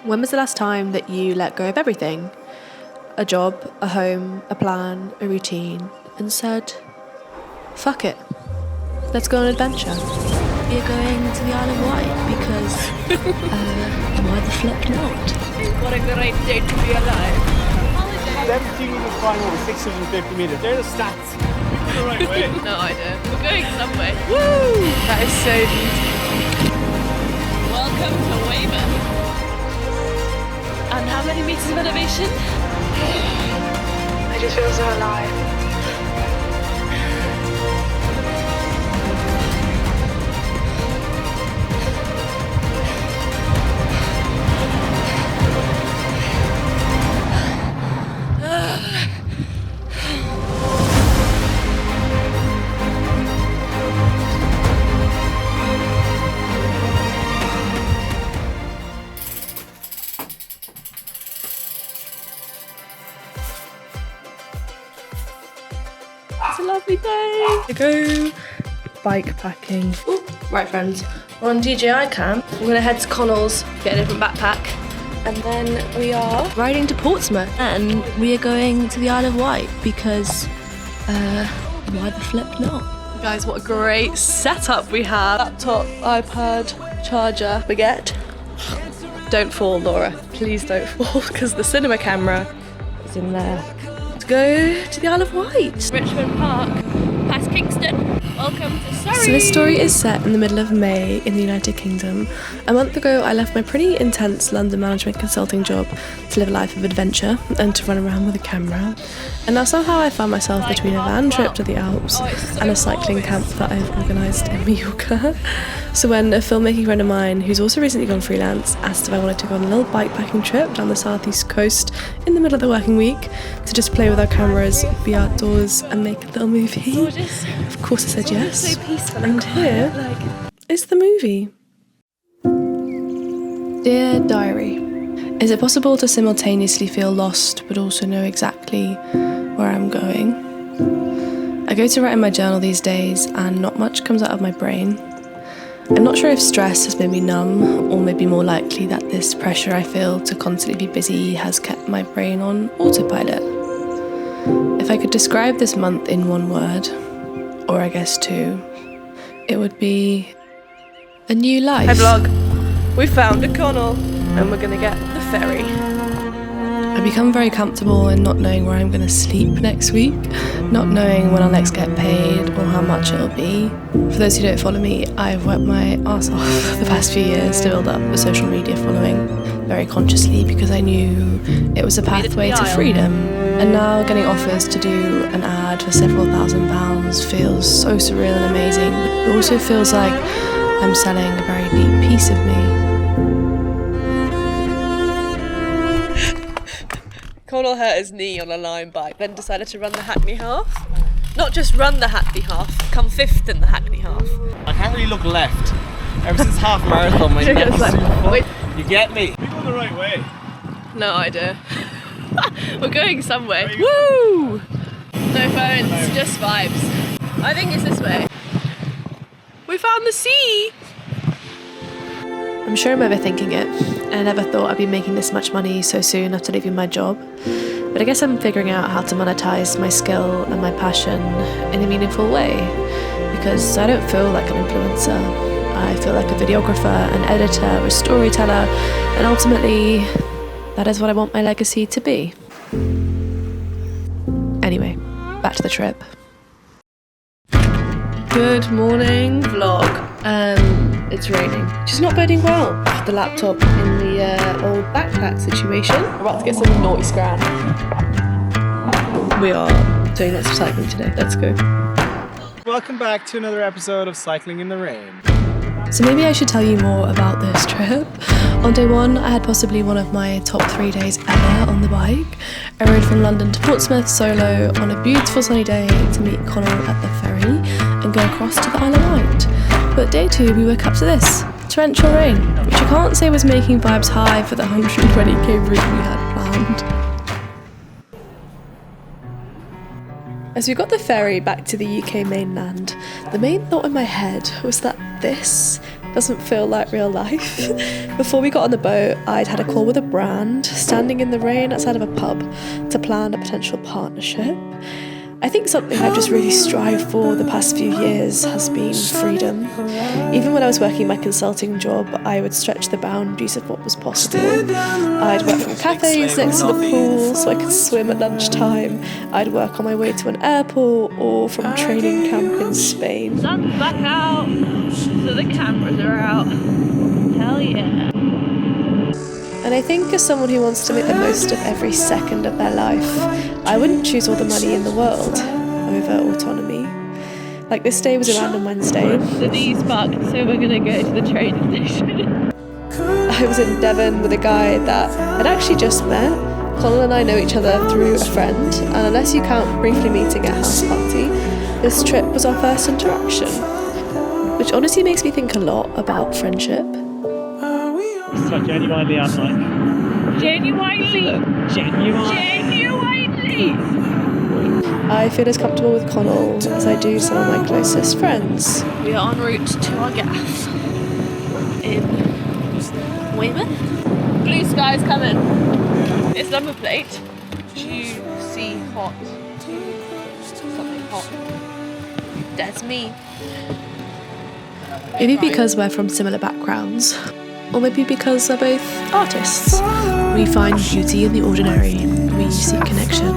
When was the last time that you let go of everything? A job, a home, a plan, a routine, and said, fuck it, let's go on an adventure. We're going to the Isle of Wight because, why the flip not? What a great day to be alive. 17 meters flying over 650 meters. They're the stats. We're the right way. No idea. We're going somewhere. Woo! That is so beautiful. Welcome to Weymouth. And how many meters of elevation? I just feel so alive. It's a lovely day to go bikepacking. Ooh, right friends, we're on DJI Camp. We're gonna head to Conall's, get a different backpack, and then we are riding to Portsmouth, and we are going to the Isle of Wight because, why the flip not? Guys, what a great setup we have. Laptop, iPad, charger, baguette. Don't fall, Laura. Please don't fall, because the cinema camera is in there. Let's go to the Isle of Wight. Richmond Park, past Kingston. Welcome to Surrey. So this story is set in the middle of May in the United Kingdom. A month ago, I left my pretty intense London management consulting job to live a life of adventure and to run around with a camera. And now somehow I found myself between a van trip to the Alps and a cycling camp that I've organised in Mallorca. So when a filmmaking friend of mine, who's also recently gone freelance, asked if I wanted to go on a little bikepacking trip down the southeast coast in the middle of the working week to just play with our cameras, be outdoors and make a little movie, of course I said yes. So peaceful And here is the movie. Dear Diary, is it possible to simultaneously feel lost but also know exactly where I'm going? I go to write in my journal these days and not much comes out of my brain. I'm not sure if stress has made me numb, or maybe more likely that this pressure I feel to constantly be busy has kept my brain on autopilot. If I could describe this month in one word, or I guess two, it would be a new life. Hi vlog. We found a Conall and we're gonna get the ferry. I become very comfortable in not knowing where I'm going to sleep next week, not knowing when I'll next get paid or how much it'll be. For those who don't follow me, I've worked my arse off the past few years to build up a social media following, very consciously because I knew it was a pathway to freedom. And now getting offers to do an ad for several £1,000s feels so surreal and amazing, but it also feels like I'm selling a very deep piece of me. Conall hurt his knee on a Lime bike, then decided to run the Hackney half. Not just run the Hackney half, come fifth in the Hackney half. I can't really look left. Ever since half marathon, my neck's Wait. You get me? We go the right way. No idea. We're going somewhere. Woo! No phones, just vibes. I think it's this way. We found the sea! I'm sure I'm overthinking it, and I never thought I'd be making this much money so soon after leaving my job. But I guess I'm figuring out how to monetize my skill and my passion in a meaningful way, because I don't feel like an influencer. I feel like a videographer, an editor, a storyteller, and ultimately, that is what I want my legacy to be. Anyway, back to the trip. Good morning, vlog. It's raining, which is not boding well. The laptop in the old backpack situation. We're about to get some naughty scran. We are doing lots of cycling today. Let's go. Welcome back to another episode of Cycling in the Rain. So maybe I should tell you more about this trip. On day one, I had possibly one of my top 3 days ever on the bike. I rode from London to Portsmouth solo on a beautiful sunny day to meet Conall at the ferry and go across to the Isle of Wight. But day 2, we woke up to this, torrential rain, which I can't say was making vibes high for the 120k route we had planned. As we got the ferry back to the UK mainland, the main thought in my head was that this, doesn't feel like real life. Before we got on the boat, I'd had a call with a brand, standing in the rain outside of a pub to plan a potential partnership. I think something I've just really strived for the past few years has been freedom. Even when I was working my consulting job, I would stretch the boundaries of what was possible. I'd work from cafes next to the pool so I could swim at lunchtime. I'd work on my way to an airport or from training camp in Spain. Sun's back out, so the cameras are out. Hell yeah. And I think as someone who wants to make the most of every second of their life, I wouldn't choose all the money in the world over autonomy. Like this day was a random Wednesday. The D's parked, so we're gonna go to the train station. I was in Devon with a guy that I'd actually just met. Conall and I know each other through a friend, and unless you count briefly meeting at a house party, this trip was our first interaction, which honestly makes me think a lot about friendship. It's not genuinely online. Genuinely. I feel as comfortable with Conall as I do some of my closest friends. We are en route to our gaff in Weymouth. Blue sky's coming. It's number plate. Juicy hot. Something hot. That's me. Maybe because we're from similar backgrounds, or maybe because we're both artists. We find beauty in the ordinary, we seek connection,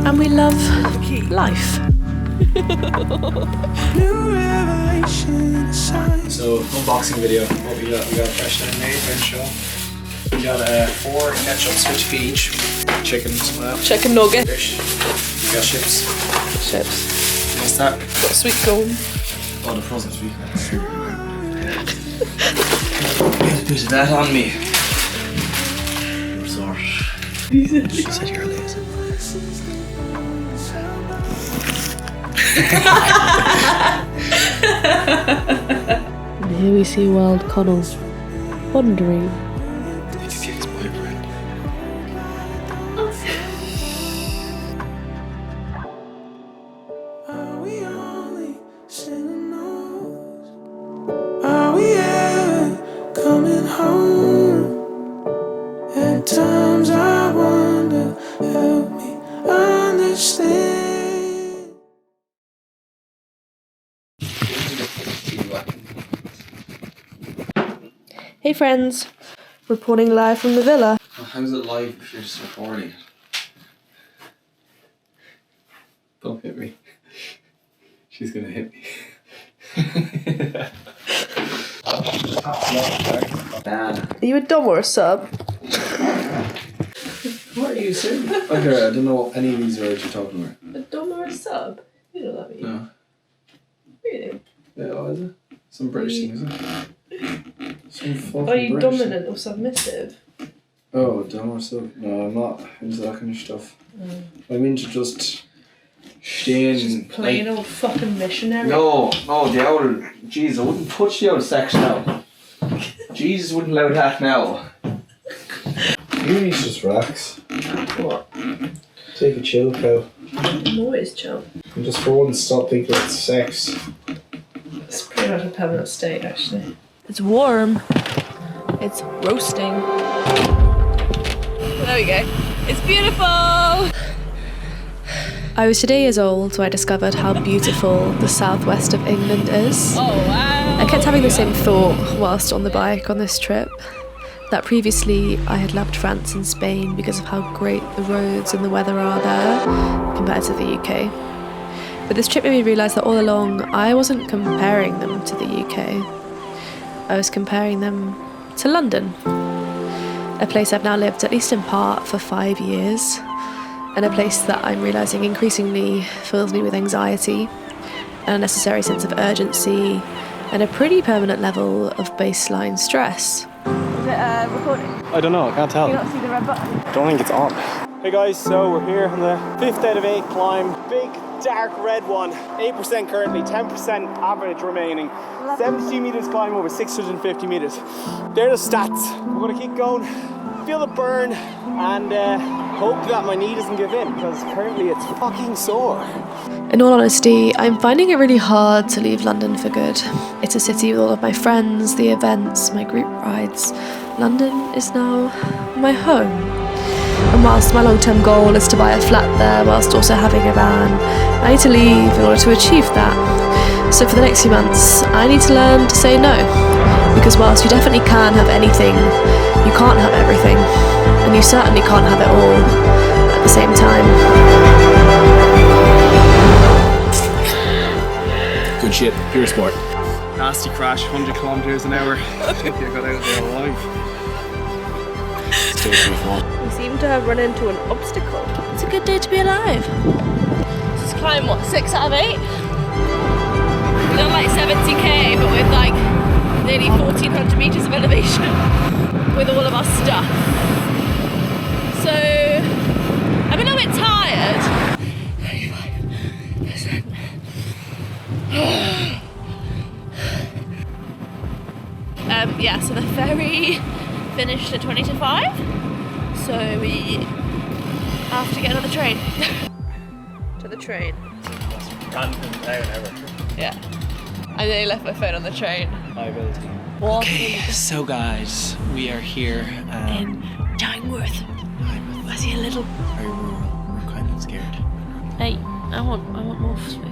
and we love life. So, unboxing video. What we got? We got a fresh lemonade, red show. We got 4 ketchups, 50p each. Chicken, some of that. Chicken nugget. Fish. We got chips. Chips. What's that? Got sweet corn. Oh, the frozen sweet. Get a bit of that on me. You're sorry. She said you're lazy. And here we see wild Conall, wandering. It's your ex-boyfriend. Are we ever coming home? At times I wonder, help me understand. Hey friends, reporting live from the villa. How's it live if you're just recording it? Don't hit me. She's gonna hit me. Are you a dom or a sub? What are you saying? Okay, I don't know any of these words you're talking about. A dom or a sub? You know what that means. No. Really? Yeah, what is it? Some British thing, isn't it? Some fucking Are you British dominant or submissive? thing. Oh, dumb or so? No, I'm not into that kind of stuff. I'm into just staying. Just plain old fucking missionary. No, the old. Jeez, I wouldn't touch the old sex now. Jesus wouldn't allow that now. You need to just relax. What? Take a chill pill. I'm always chill. And just for once stop thinking it's sex. It's pretty much a permanent state actually. It's warm. It's roasting. There we go. It's beautiful! I was today years old when I discovered how beautiful the southwest of England is. Oh wow! I kept having the same thought whilst on the bike on this trip, that previously I had loved France and Spain because of how great the roads and the weather are there compared to the UK. But this trip made me realise that all along I wasn't comparing them to the UK. I was comparing them to London, a place I've now lived at least in part for 5 years, and a place that I'm realising increasingly fills me with anxiety, an unnecessary sense of urgency, and a pretty permanent level of baseline stress. Is it recording? I don't know, I can't tell. You not see the red button? I don't think it's on. Hey guys, so we're here on the 5th out of 8 climb. Big, dark red one. 8% currently, 10% average remaining. 72 metres climb over 650 metres. They're the stats. We're going to keep going, feel the burn, and hope that my knee doesn't give in, because currently it's fucking sore. In all honesty, I'm finding it really hard to leave London for good. It's a city with all of my friends, the events, my group rides. London is now my home. And whilst my long-term goal is to buy a flat there whilst also having a van, I need to leave in order to achieve that. So for the next few months, I need to learn to say no. Because whilst you definitely can have anything, you can't have everything. And you certainly can't have it all at the same time. Good shit, pure sport. Nasty crash, 100 kilometers an hour. I think you got out of there alive. We seem to have run into an obstacle. It's a good day to be alive. Let's climb what, 6 out of 8? We've done like 70k, but with like nearly 1400 meters of elevation with all of our stuff. So I'm a little bit tired. 35%. Yeah, so the ferry finished at 20 to 5, so we have to get on the train. To the train. Random town ever. Yeah. I nearly left my phone on the train. Liability. Okay, so guys, we are here In Teignmouth. I see a little. very rural. We're kind of scared. Hey, I want more space.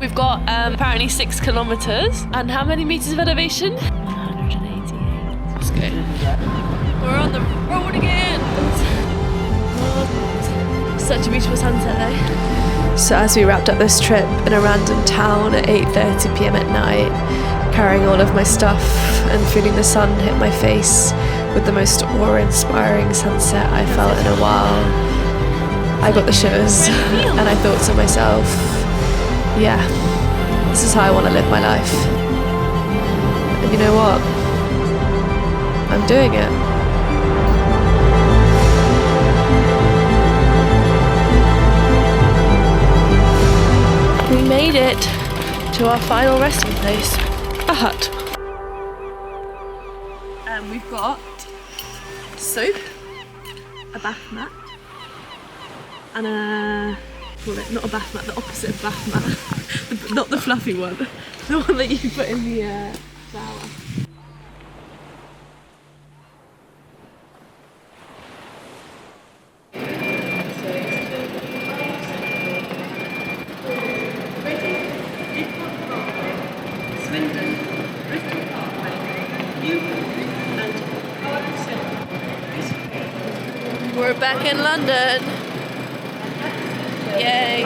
We've got apparently 6 kilometers, and how many meters of elevation? 188. Let's go. We're on the road again. Such a beautiful sunset though. So as we wrapped up this trip in a random town at 8:30 p.m. at night, carrying all of my stuff and feeling the sun hit my face with the most awe-inspiring sunset I felt in a while, I got the shivers and I thought to myself, yeah, this is how I want to live my life. And you know what? I'm doing it. We made it to our final resting place, a hut. We've got soap, a bath mat, and well, not a bath mat, the opposite of bath mat, not the fluffy one, the one that you put in the shower. We're back in London. Yay.